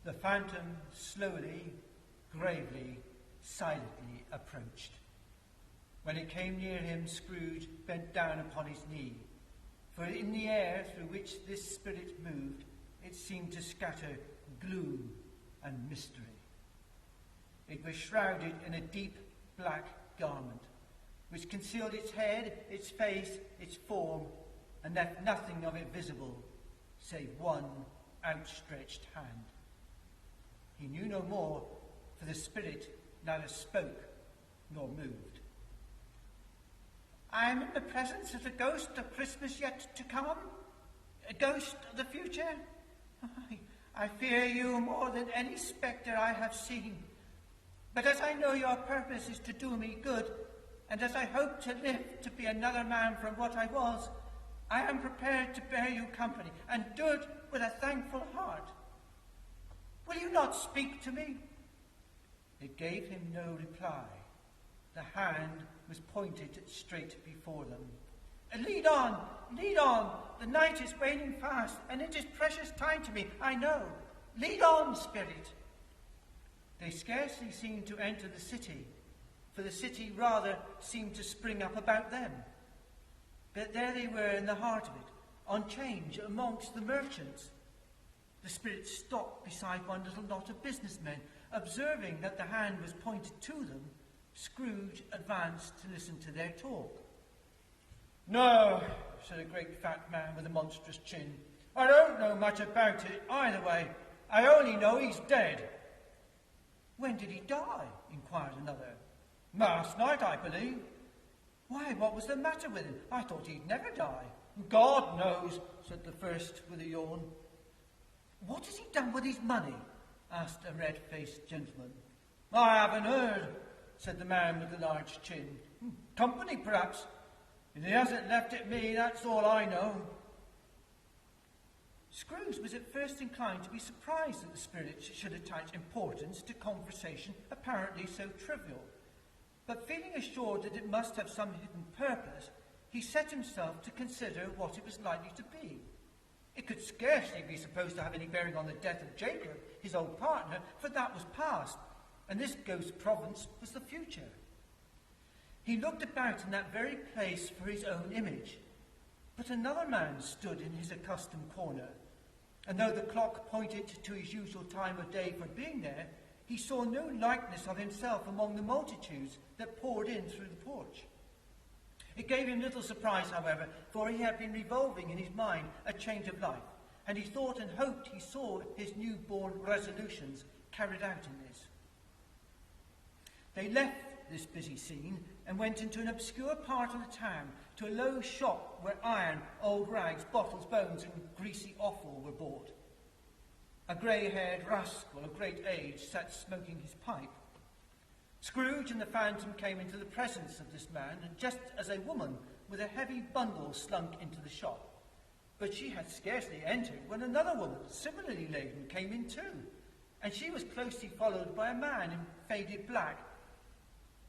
The phantom slowly, gravely, silently approached. When it came near him, Scrooge bent down upon his knee, for in the air through which this spirit moved, it seemed to scatter gloom and mystery. It was shrouded in a deep black garment, which concealed its head, its face, its form, and left nothing of it visible, save one outstretched hand. He knew no more, for the spirit neither spoke nor moved. I am in the presence of the ghost of Christmas yet to come, a ghost of the future. I fear you more than any spectre I have seen. But as I know your purpose is to do me good, and as I hope to live to be another man from what I was, I am prepared to bear you company, and do it with a thankful heart. Will you not speak to me? It gave him no reply. The hand was pointed straight before them. Lead on, lead on. The night is waning fast, and it is precious time to me, I know. Lead on, spirit. They scarcely seemed to enter the city, for the city rather seemed to spring up about them. But there they were in the heart of it, on change amongst the merchants. The spirit stopped beside one little knot of businessmen. Observing that the hand was pointed to them, Scrooge advanced to listen to their talk. No, said a great fat man with a monstrous chin. I don't know much about it either way. I only know he's dead. When did he die? Inquired another. Last night, I believe. Why, what was the matter with him? I thought he'd never die. God knows, said the first with a yawn. What has he done with his money? Asked a red-faced gentleman. I haven't heard, said the man with the large chin. Company, perhaps. If he hasn't left it me, that's all I know. Scrooge was at first inclined to be surprised that the spirit should attach importance to conversation apparently so trivial. But feeling assured that it must have some hidden purpose, he set himself to consider what it was likely to be. It could scarcely be supposed to have any bearing on the death of Jacob, his old partner, for that was past, and this ghost province was the future. He looked about in that very place for his own image, but another man stood in his accustomed corner, and though the clock pointed to his usual time of day for being there, he saw no likeness of himself among the multitudes that poured in through the porch. It gave him little surprise, however, for he had been revolving in his mind a change of life, and he thought and hoped he saw his newborn resolutions carried out in this. They left this busy scene and went into an obscure part of the town, to a low shop where iron, old rags, bottles, bones, and greasy offal were bought. A grey-haired rascal of great age sat smoking his pipe. Scrooge and the phantom came into the presence of this man, and just as a woman with a heavy bundle slunk into the shop. But she had scarcely entered when another woman, similarly laden, came in too, and she was closely followed by a man in faded black.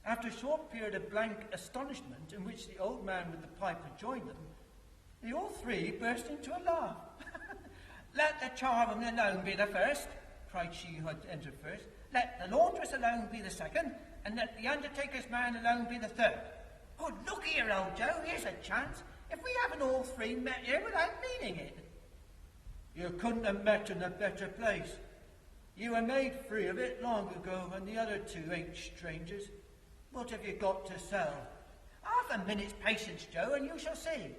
After a short period of blank astonishment, in which the old man with the pipe had joined them, they all three burst into a laugh. Let the charwoman alone be the first, cried she who had entered first. Let the laundress alone be the second, and let the undertaker's man alone be the third. Oh, look here, old Joe, here's a chance. If we haven't all three met here without meaning it. You couldn't have met in a better place. You were made free of it long ago, and the other two ain't strangers. What have you got to sell? Half a minute's patience, Joe, and you shall see.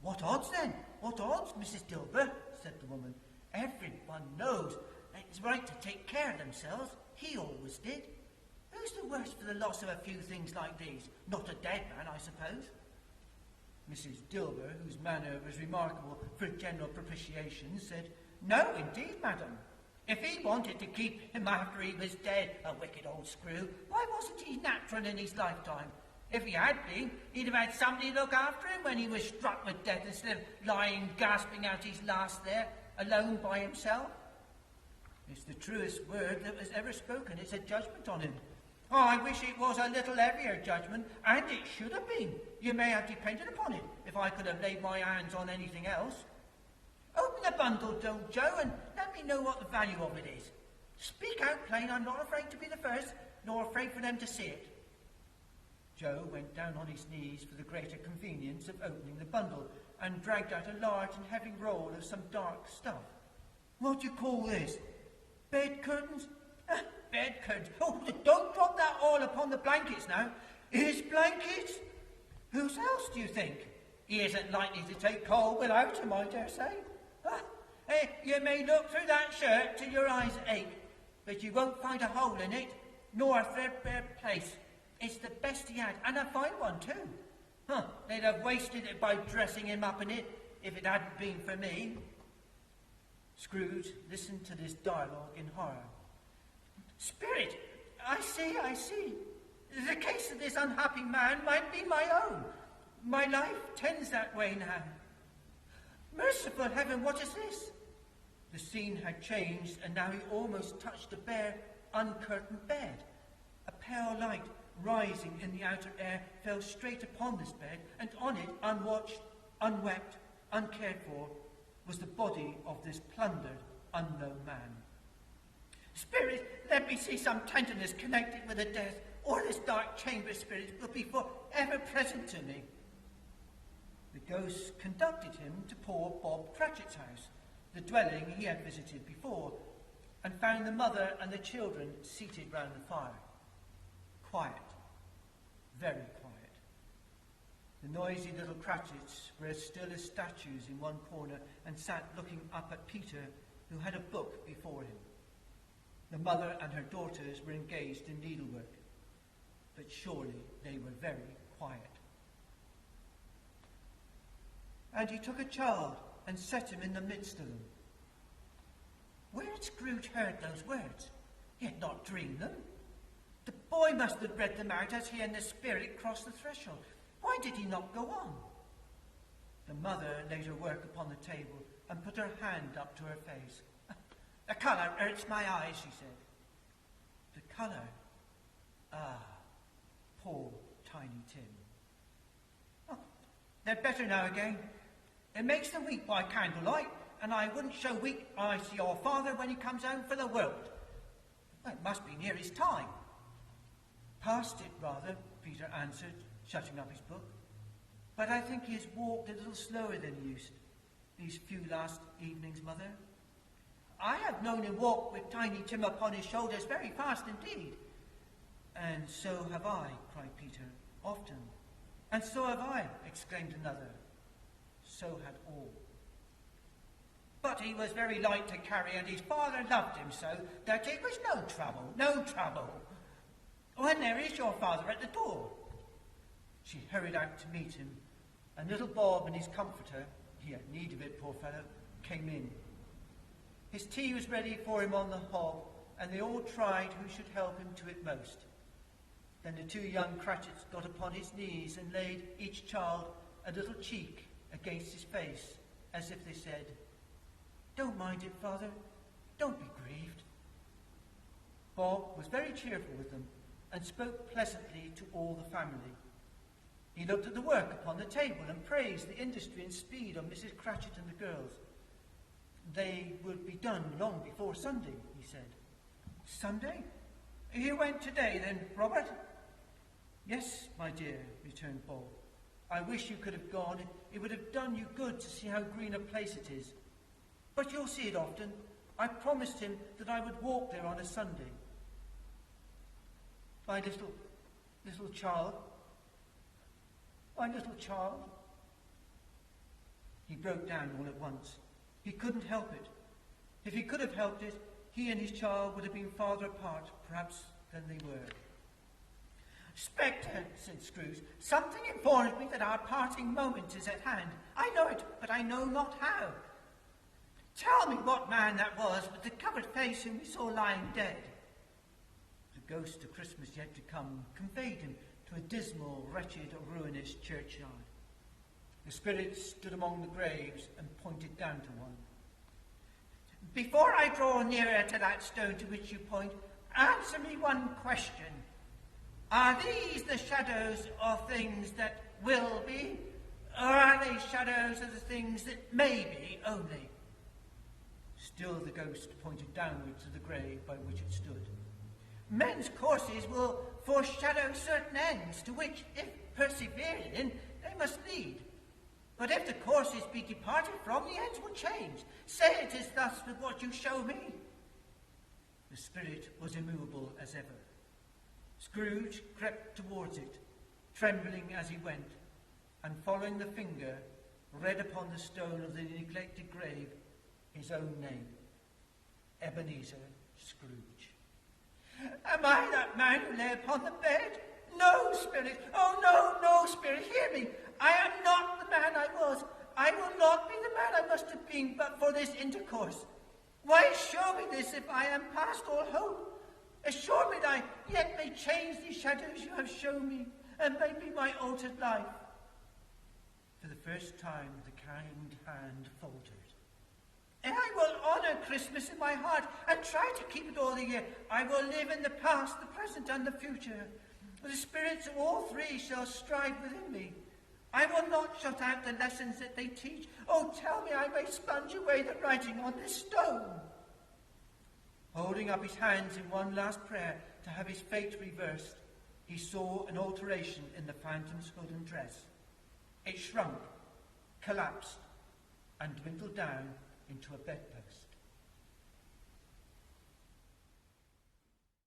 What odds, then? What odds, Mrs. Dilber? Said the woman. Everyone knows that it's right to take care of themselves. He always did. Who's the worse for the loss of a few things like these? Not a dead man, I suppose. Mrs. Dilber, whose manner was remarkable for general propitiation, said, No, indeed, madam. If he wanted to keep him after he was dead, a wicked old screw, why wasn't he natural in his lifetime? If he had been, he'd have had somebody look after him when he was struck with death instead of lying gasping out his last there, alone by himself. It's the truest word that was ever spoken. It's a judgment on him. Oh, I wish it was a little heavier judgment, and it should have been. You may have depended upon it, if I could have laid my hands on anything else. Oh, the bundle, don't Joe, and let me know what the value of it is. Speak out plain, I'm not afraid to be the first, nor afraid for them to see it. Joe went down on his knees for the greater convenience of opening the bundle, and dragged out a large and heavy roll of some dark stuff. What do you call this? Bed curtains? Bed curtains. Oh, don't drop that all upon the blankets now. His blankets? Whose else do you think? He isn't likely to take cold without him, I dare say. You may look through that shirt till your eyes ache, but you won't find a hole in it, nor a threadbare place. It's the best he had, and a fine one too. They'd have wasted it by dressing him up in it, if it hadn't been for me. Scrooge listened to this dialogue in horror. Spirit, I see. The case of this unhappy man might be my own. My life tends that way now. Merciful heaven, what is this? The scene had changed, and now he almost touched a bare, uncurtained bed. A pale light, rising in the outer air, fell straight upon this bed, and on it, unwatched, unwept, uncared for, was the body of this plundered, unknown man. Spirit, let me see some tenderness connected with the death, or this dark chamber, spirit, will be for ever present to me. The ghost conducted him to poor Bob Cratchit's house, the dwelling he had visited before, and found the mother and the children seated round the fire. Quiet, very quiet. The noisy little Cratchits were as still as statues in one corner and sat looking up at Peter, who had a book before him. The mother and her daughters were engaged in needlework, but surely they were very quiet. And he took a child and set him in the midst of them. Where had Scrooge heard those words? He had not dreamed them. The boy must have read them out as he and the spirit crossed the threshold. Why did he not go on? The mother laid her work upon the table and put her hand up to her face. The colour hurts my eyes, she said. The colour? Ah, poor Tiny Tim. Oh, they're better now again. It makes them weep by candlelight, and I wouldn't show weak eyes to your father when he comes home for the world. Well, it must be near his time. Past it, rather, Peter answered, shutting up his book. But I think he has walked a little slower than he used these few last evenings, Mother. I have known him walk with Tiny Tim upon his shoulders very fast indeed. And so have I, cried Peter, often. And so have I, exclaimed another. So had all. But he was very light to carry, and his father loved him so that it was no trouble. When there is your father at the door. She hurried out to meet him, and little Bob and his comforter, he had need of it, poor fellow, came in. His tea was ready for him on the hob, and they all tried who should help him to it most. Then the two young Cratchits got upon his knees and laid each child a little cheek against his face, as if they said, "Don't mind it, Father. Don't be grieved." Bob was very cheerful with them, and spoke pleasantly to all the family. He looked at the work upon the table and praised the industry and speed of Mrs. Cratchit and the girls. They would be done long before Sunday, he said. Sunday? You went today then, Robert? Yes, my dear, returned Bob. I wish you could have gone. It would have done you good to see how green a place it is. But you'll see it often. I promised him that I would walk there on a Sunday. My little child. He broke down all at once. He couldn't help it. If he could have helped it, he and his child would have been farther apart, perhaps, than they were. Spectre, said Scrooge, something informs me that our parting moment is at hand. I know it, but I know not how. Tell me what man that was with the covered face whom we saw lying dead. The ghost of Christmas yet to come conveyed him to a dismal, wretched, ruinous churchyard. The spirit stood among the graves and pointed down to one. Before I draw nearer to that stone to which you point, answer me one question. Are these the shadows of things that will be, or are they shadows of the things that may be only? Still the ghost pointed downward to the grave by which it stood. "Men's courses will foreshadow certain ends, to which, if persevered in, they must lead. But if the courses be departed from, the ends will change. Say it is thus with what you show me." The spirit was immovable as ever. Scrooge crept towards it, trembling as he went, and following the finger, read upon the stone of the neglected grave his own name, Ebenezer Scrooge. "Am I that man who lay upon the bed? No, spirit! Oh, no, no, spirit, hear me! I am not the man I was. I will not be the man I must have been but for this intercourse. Why show me this if I am past all hope? Assure me that I yet may change these shadows you have shown me, and may be my altered life." For the first time the kind hand faltered. "I will honour Christmas in my heart, and try to keep it all the year. I will live in the past, the present, and the future. The spirits of all three shall strive within me. I will not shut out the lessons that they teach. Oh, tell me I may sponge away the writing on this stone." Holding up his hands in one last prayer to have his fate reversed, he saw an alteration in the phantom's hood and dress. It shrunk, collapsed, and dwindled down into a bedpost.